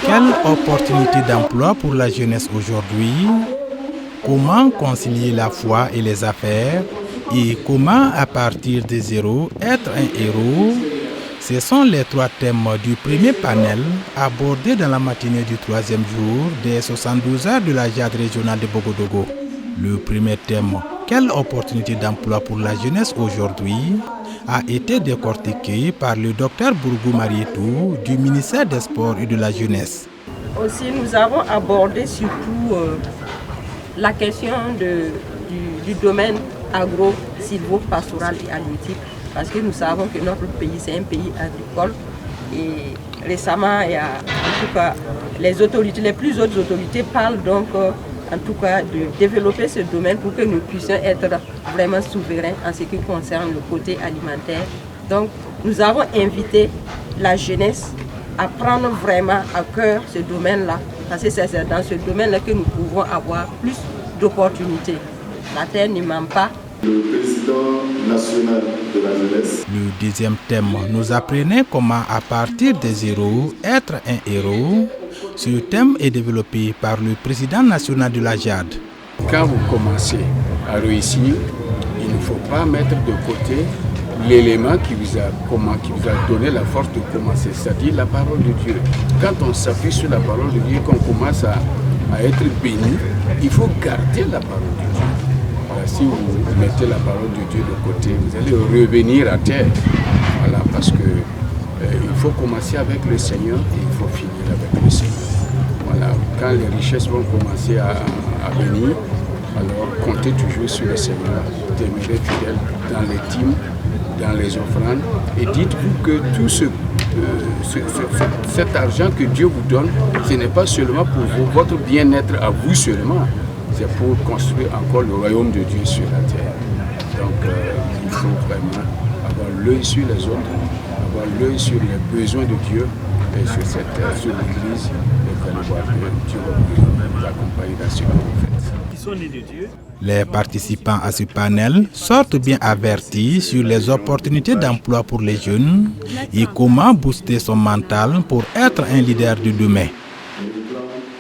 Quelle opportunité d'emploi pour la jeunesse aujourd'hui? Comment concilier la foi et les affaires? Et comment, à partir de zéro, être un héros? Ce sont les 3 thèmes du premier panel abordés dans la matinée du 3e jour des 72 heures de la JAD régionale de Bogodogo. Le premier thème, quelle opportunité d'emploi pour la jeunesse aujourd'hui, a été décortiqué par le docteur Bourgou Marietou du ministère des Sports et de la Jeunesse. Aussi, nous avons abordé surtout la question du domaine agro-silvo-pastoral et halieutique, parce que nous savons que notre pays, c'est un pays agricole. Et récemment, il y a, en tout cas, les plus hautes autorités parlent donc en tout cas de développer ce domaine pour que nous puissions être vraiment souverains en ce qui concerne le côté alimentaire. Donc, nous avons invité la jeunesse à prendre vraiment à cœur ce domaine-là, parce que c'est dans ce domaine-là que nous pouvons avoir plus d'opportunités. La terre ne ment pas. Le président national de la jeunesse. Le deuxième thème nous apprenait comment, à partir de zéro, être un héros. Ce thème est développé par le président national de la JAD. Quand vous commencez à réussir, il ne faut pas mettre de côté l'élément qui vous a donné la force de commencer, c'est-à-dire la parole de Dieu. Quand on s'appuie sur la parole de Dieu, qu'on commence à être béni, il faut garder la parole de Dieu. Voilà, si vous mettez la parole de Dieu de côté, vous allez revenir à terre. Voilà, parce que il faut commencer avec le Seigneur et il faut finir avec le Seigneur. Voilà, quand les richesses vont commencer à venir, alors comptez toujours sur le Seigneur, demeurez fidèle dans les dîmes, dans les offrandes, et dites-vous que tout cet argent que Dieu vous donne, ce n'est pas seulement pour votre bien-être à vous seulement, c'est pour construire encore le royaume de Dieu sur la terre. Donc il faut vraiment avoir l'œil sur les autres, avoir l'œil sur les besoins de Dieu et sur l'Église, et vous allez voir que Dieu va vous accompagner dans ce que vous faites. Les participants à ce panel sortent bien avertis sur les opportunités d'emploi pour les jeunes et comment booster son mental pour être un leader de demain.